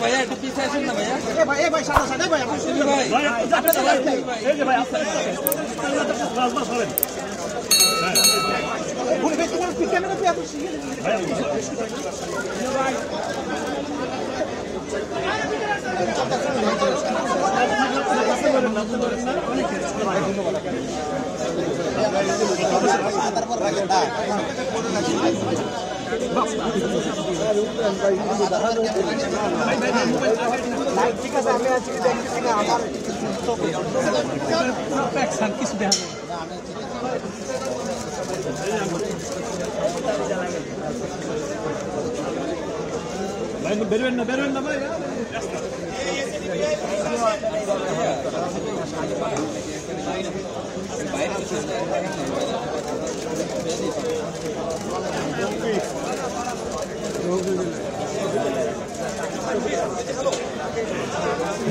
भैया একটু পিছে আসেন না ভাইয়া ভাই সাদা সাদা ভাই আপনি শুনুন ভাই এই যে ভাই আপনি রাজমা করেন বলে ভাই তোমার ক্যামেরা पे আপনি শিখে ভাই তারপর রাখেন না ঠিক আছে আমি আজকে দেখতেছি না আমার কিছু দেখা ভাই বেরোবেন না ভাই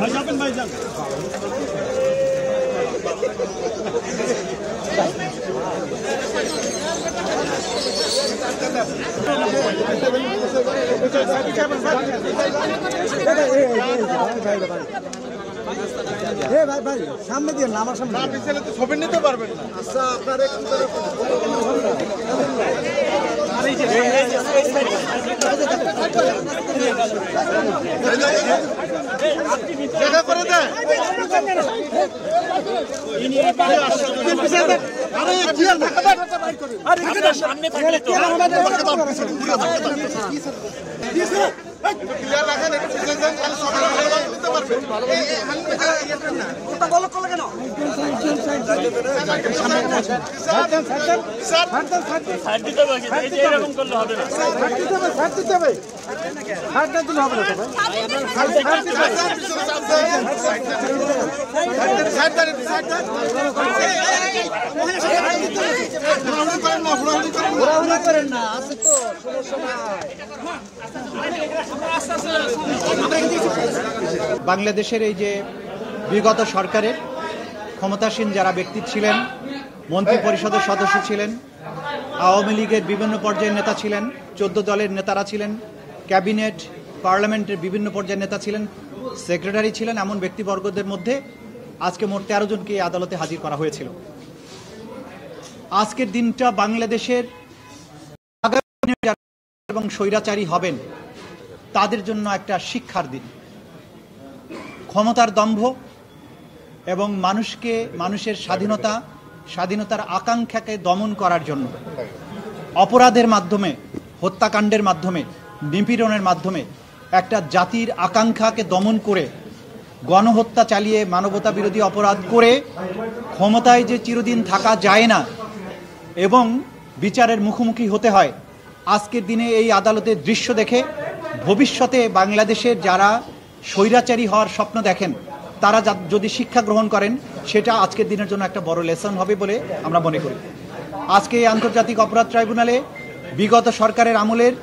ভাই যাবেন ভাই যান ভাই ভাই সামনে দিয়ে না আমার সামনে পিছনে তো ছবি নিতে পারবেন না আচ্ছা আপনার দেখা করে দেয় সামনে থাকলে তো এরকম করলে হবে না বাংলাদেশের এই যে বিগত সরকারের ক্ষমতাসীন যারা ব্যক্তি ছিলেন, মন্ত্রী পরিষদের সদস্য ছিলেন, আওয়ামী লীগের বিভিন্ন পর্যায়ের নেতা ছিলেন, 14 দলের নেতারা ছিলেন, ক্যাবিনেট পার্লামেন্টের বিভিন্ন পর্যায়ের নেতা ছিলেন, সেক্রেটারি ছিলেন, এমন ব্যক্তিবর্গদের মধ্যে আজকে মোট 13 জনকে আদালতে হাজির করা হয়েছিল। আজকের দিনটা বাংলাদেশের এবং স্বৈরাচারী হবেন তাদের জন্য একটা শিক্ষার দিন। ক্ষমতার দম্ভ এবং মানুষের স্বাধীনতার আকাঙ্ক্ষাকে দমন করার জন্য অপরাধের মাধ্যমে, হত্যাকাণ্ডের মাধ্যমে, নিপীড়নের মাধ্যমে একটা জাতির আকাঙ্ক্ষাকে দমন করে গণহত্যা চালিয়ে মানবতা বিরোধী অপরাধ করে ক্ষমতায় যে চিরদিন থাকা যায় না এবং বিচারের মুখোমুখি হতে হয়, আজকের দিনে এই আদালতের দৃশ্য দেখে ভবিষ্যতে বাংলাদেশের যারা স্বৈরাচারী হওয়ার স্বপ্ন দেখেন তারা যদি শিক্ষা গ্রহণ করেন, সেটা আজকের দিনের জন্য একটা বড় লেসন হবে বলে আমরা মনে করি। আজকে এই আন্তর্জাতিক অপরাধ ট্রাইব্যুনালে বিগত সরকারের আমলের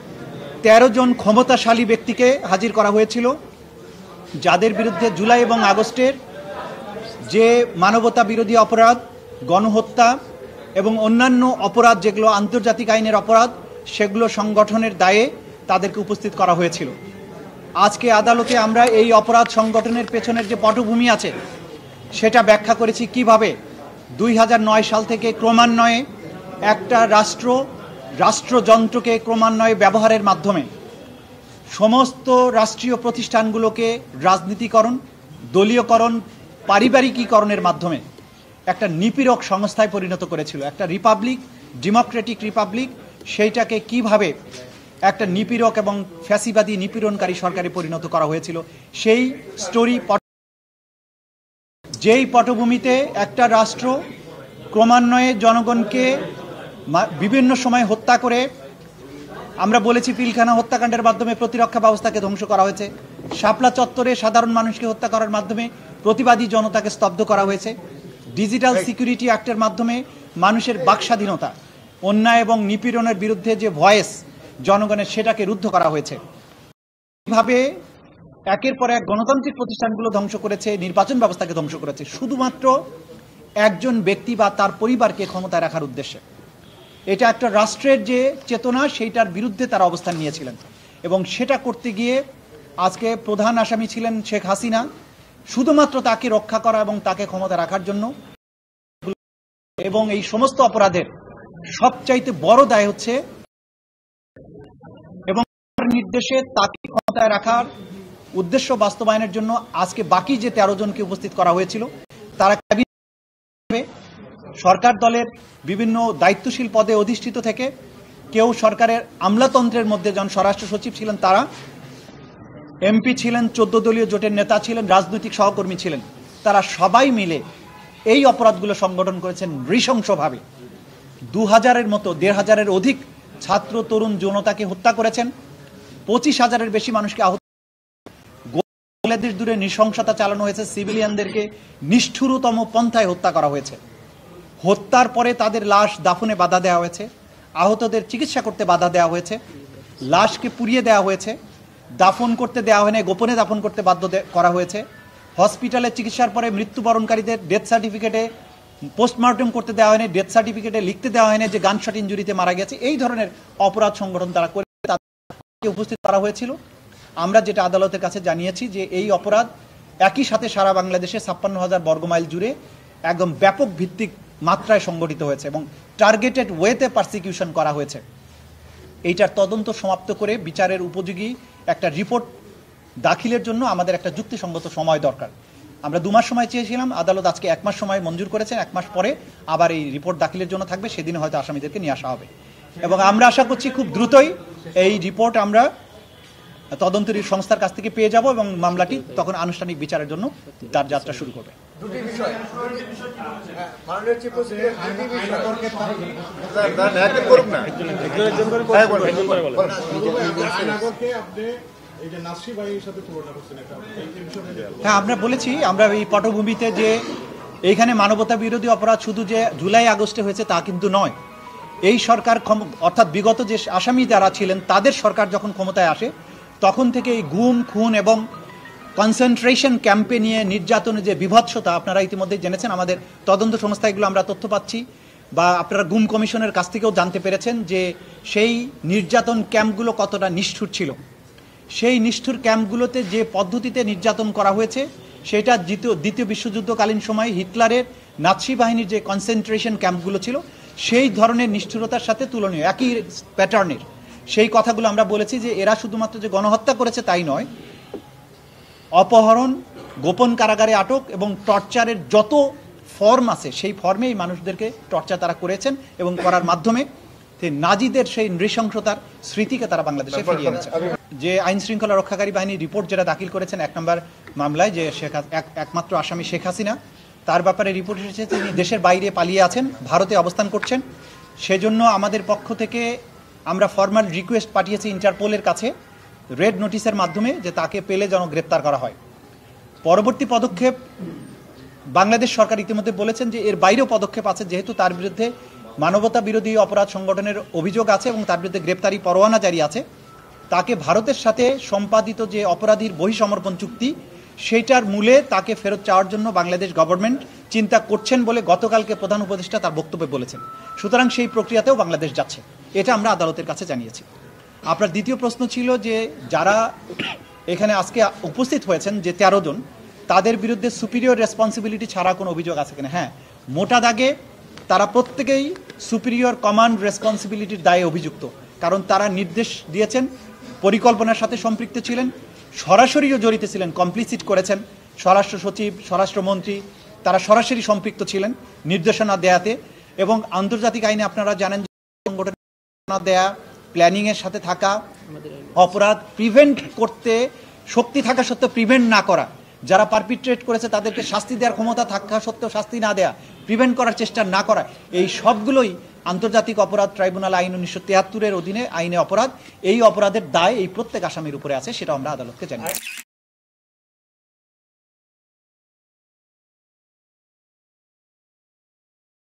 13 জন ক্ষমতাশালী ব্যক্তিকে হাজির করা হয়েছিল, যাদের বিরুদ্ধে জুলাই এবং আগস্টের যে মানবতা বিরোধী অপরাধ, গণহত্যা এবং অন্যান্য অপরাধ যেগুলো আন্তর্জাতিক আইনের অপরাধ, সেগুলো সংগঠনের দায়ে তাদেরকে উপস্থিত করা হয়েছিল। আজকে আদালতে আমরা এই অপরাধ সংগঠনের পেছনের যে পটভূমি আছে সেটা ব্যাখ্যা করেছি কিভাবে 2009 সাল থেকে ক্রমান্বয়ে একটা রাষ্ট্রযন্ত্রকে ক্রমান্বয়ে ব্যবহারের মাধ্যমে সমস্ত রাষ্ট্রীয় প্রতিষ্ঠানগুলোকে রাজনীতিকরণ, দলীয়করণ, পারিবারিকীকরণের মাধ্যমে একটা নিপীড়ক সংস্থায় পরিণত করেছিল। একটা রিপাবলিক, ডেমোক্রেটিক রিপাবলিক, সেইটাকে কিভাবে একটা নিপীড়ক এবং ফ্যাসিবাদী নিপীড়নকারী সরকারে পরিণত করা হয়েছিল, সেই স্টোরি যেই পটভূমিতে একটা রাষ্ট্র ক্রমান্বয়ে জনগণকে বিভিন্ন সময় হত্যা করে, আমরা বলেছি পিলখানা হত্যাকাণ্ডের মাধ্যমে প্রতিরক্ষা ব্যবস্থাকে ধ্বংস করা হয়েছে, শাপলা চত্বরে সাধারণ মানুষকে হত্যা করার মাধ্যমে প্রতিবাদী জনতাকে স্তব্ধ করা হয়েছে, ডিজিটাল সিকিউরিটি অ্যাক্টের মাধ্যমে মানুষের বাকস্বাধীনতা অন্যায় এবং নিপীড়নের বিরুদ্ধে যে ভয়েস জনগণের, সেটাকে রুদ্ধ করা হয়েছে। এইভাবে একের পর এক গণতান্ত্রিক প্রতিষ্ঠানগুলো ধ্বংস করেছে, নির্বাচন ব্যবস্থাকে ধ্বংস করেছে, শুধুমাত্র একজন ব্যক্তি বা তার পরিবারকে ক্ষমতায় রাখার উদ্দেশ্যে। এটা একটা রাষ্ট্রের যে চেতনা, সেইটার বিরুদ্ধে তারা অবস্থান নিয়েছিলেন এবং সেটা করতে গিয়ে আজকে প্রধান আসামি ছিলেন শেখ হাসিনা, শুধুমাত্র তাকে রক্ষা করা এবং তাকে ক্ষমতা রাখার জন্য। এবং এই সমস্ত অপরাধের সবচাইতে বড় দায় হচ্ছে এবং নির্দেশে তাকে ক্ষমতায় রাখার উদ্দেশ্য বাস্তবায়নের জন্য আজকে বাকি যে 13 জনকে উপস্থিত করা হয়েছিল, তারা সরকার দলের বিভিন্ন দায়িত্বশীল পদে অধিষ্ঠিত থেকে, কেউ সরকারের আমলাতন্ত্রের মধ্যে জন স্বরাষ্ট্র সচিব ছিলেন, তারা এমপি ছিলেন, 14 দলীয় জোটের নেতা ছিলেন, রাজনৈতিক সহকর্মী ছিলেন, তারা সবাই মিলে এই অপরাধগুলো সংগঠন করেছেন নৃশংসভাবে। 2000-এর মতো 1500-এর অধিক ছাত্র তরুণ জনতাকে হত্যা করেছেন, 25,000-এর বেশি মানুষকে আহত, দেশ জুড়ে নৃশংসতা চালানো হয়েছে, সিভিলিয়ানদেরকে নিষ্ঠুরতম পন্থায় হত্যা করা হয়েছে। হত্যার পরে তাদের লাশ দাফনে বাধা দেওয়া হয়েছে, আহতদের চিকিৎসা করতে বাধা দেওয়া হয়েছে, লাশকে পুড়িয়ে দেওয়া হয়েছে, দাফন করতে দেওয়া হয়নি, গোপনে দাফন করতে বাধ্য করা হয়েছে। হসপিটালে চিকিৎসার পরে মৃত্যুবরণকারীদের ডেথ সার্টিফিকেটে পোস্টমর্টম করতে দেওয়া হয়নি, ডেথ সার্টিফিকেটে লিখতে দেওয়া হয়নি যে গানশট ইনজুরিতে মারা গেছে। এই ধরনের অপরাধ সংগঠন তারা করে তাদেরকে উপস্থিত করা হয়েছিল। আমরা যেটা আদালতের কাছে জানিয়েছি যে এই অপরাধ একই সাথে সারা বাংলাদেশে 56,000 বর্গমাইল জুড়ে একদম ব্যাপক ভিত্তিক মাত্রায় সংগঠিত হয়েছে এবং টার্গেটেড ওয়েতে পারসিকিউশন করা হয়েছে। এইটার তদন্ত সমাপ্ত করে বিচারের উপযোগী একটা রিপোর্ট দাখিলের জন্য আমাদের একটা যুক্তিসঙ্গত সময় দরকার। আমরা 2 মাস সময় চেয়েছিলাম, আদালত আজকে 1 মাস সময় মঞ্জুর করেছেন। 1 মাস পরে আবার এই রিপোর্ট দাখিলের জন্য থাকবে, সেদিন হয়তো আসামিদেরকে নিয়ে আসা হবে এবং আমরা আশা করছি খুব দ্রুতই এই রিপোর্ট আমরা তদন্তের সংস্থার কাছ থেকে পেয়ে যাব এবং মামলাটি তখন আনুষ্ঠানিক বিচারের জন্য তার যাত্রা শুরু করবে। হ্যাঁ, আমরা বলেছি, আমরা এই পটভূমিতে যে এইখানে মানবতা বিরোধী অপরাধ শুধু যে জুলাই আগস্টে হয়েছে তা কিন্তু নয়। এই সরকার অর্থাৎ বিগত যে আসামি যারা ছিলেন তাদের সরকার যখন ক্ষমতায় আসে তখন থেকে এই গুম খুন এবং কনসেন্ট্রেশন ক্যাম্পে নিয়ে নির্যাতনের যে বিভৎসতা আপনারা ইতিমধ্যে জেনেছেন। আমাদের তদন্ত সংস্থা এগুলো আমরা তথ্য পাচ্ছি বা আপনারা গুম কমিশনের কাছ থেকেও জানতে পেরেছেন যে সেই নির্যাতন ক্যাম্পগুলো কতটা নিষ্ঠুর ছিল। সেই নিষ্ঠুর ক্যাম্পগুলোতে যে পদ্ধতিতে নির্যাতন করা হয়েছে সেটা দ্বিতীয় বিশ্বযুদ্ধকালীন সময়ে হিটলারের নাৎসি বাহিনীর যে কনসেন্ট্রেশন ক্যাম্পগুলো ছিল সেই ধরনের নিষ্ঠুরতার সাথে তুলনীয়, একই প্যাটার্নের। সেই কথাগুলো আমরা বলেছি যে এরা শুধুমাত্র যে গণহত্যা করেছে তাই নয়, অপহরণ, গোপন কারাগারে আটক এবং টর্চারের যত ফর্ম আছে সেই ফর্মে এই মানুষদেরকে টর্চার তারা করেছেন এবং করার মাধ্যমে নাজিদের সেই নৃশংসতার স্মৃতিকে তারা বাংলাদেশে ফিরিয়ে এনেছে। যে আইন শৃঙ্খলা রক্ষাকারী বাহিনী রিপোর্ট যেটা দাখিল করেছেন 1 নম্বর মামলায়, যে একমাত্র আসামি শেখ হাসিনা, তার ব্যাপারে রিপোর্ট এসেছে তিনি দেশের বাইরে পালিয়ে আছেন, ভারতে অবস্থান করছেন। সেজন্য আমাদের পক্ষ থেকে আমরা ফর্মাল রিকোয়েস্ট পাঠিয়েছি ইন্টারপোলের কাছে রেড নোটিশের মাধ্যমে যে তাকে পেলে যেন গ্রেপ্তার করা হয়। পরবর্তী পদক্ষেপ বাংলাদেশ সরকার ইতিমধ্যে বলেছেন যে এর বাইরেও পদক্ষেপ আছে, যেহেতু তার বিরুদ্ধে মানবতা বিরোধী অপরাধ সংগঠনের অভিযোগ আছে এবং তার বিরুদ্ধে গ্রেপ্তারি পরোয়ানা জারি আছে। তাকে ভারতের সাথে সম্পাদিত যে অপরাধীর বহিঃসমর্পণ চুক্তি সেইটার মূলে তাকে ফেরত চাওয়ার জন্য বাংলাদেশ গভর্নমেন্ট চিন্তা করছেন বলে গতকালকে প্রধান উপদেষ্টা তার বক্তব্যে বলেছেন। সুতরাং সেই প্রক্রিয়াতেও বাংলাদেশ যাচ্ছে, এটা আমরা আদালতের কাছে জানিয়েছি। আপনার দ্বিতীয় প্রশ্ন ছিল যে যারা এখানে আজকে উপস্থিত হয়েছেন যে 13 জন, তাদের বিরুদ্ধে সুপিরিয়র রেসপন্সিবিলিটি ছাড়া কোনো অভিযোগ আছে কিনা। হ্যাঁ, মোটা দাগে তারা প্রত্যেকেই সুপিরিয়র কমান্ড রেসপন্সিবিলিটির দায়ে অভিযুক্ত, কারণ তারা নির্দেশ দিয়েছেন, পরিকল্পনার সাথে সম্পৃক্ত ছিলেন, সরাসরিও জড়িত ছিলেন, কমপ্লিসিট করেছেন। স্বরাষ্ট্র সচিব, স্বরাষ্ট্রমন্ত্রী তারা সরাসরি সম্পৃক্ত ছিলেন নির্দেশনা দেয়াতে। এবং আন্তর্জাতিক আইনে আপনারা জানেন সংগঠন দেয়া, প্ল্যানিংয়ের সাথে থাকা, অপরাধ প্রিভেন্ট করতে শক্তি থাকা সত্ত্বেও প্রিভেন্ট না করা, যারা পারপিট্রেট করেছে তাদেরকে শাস্তি দেওয়ার ক্ষমতা থাকা সত্ত্বেও শাস্তি না দেয়া, প্রিভেন্ট করার চেষ্টা না করা, এই সবগুলোই আন্তর্জাতিক অপরাধ ট্রাইব্যুনাল আইন 1973-এর অধীনে আইনে অপরাধ। এই অপরাধের দায় এই প্রত্যেক আসামির উপরে আছে, সেটা আমরা আদালতকে জানাই।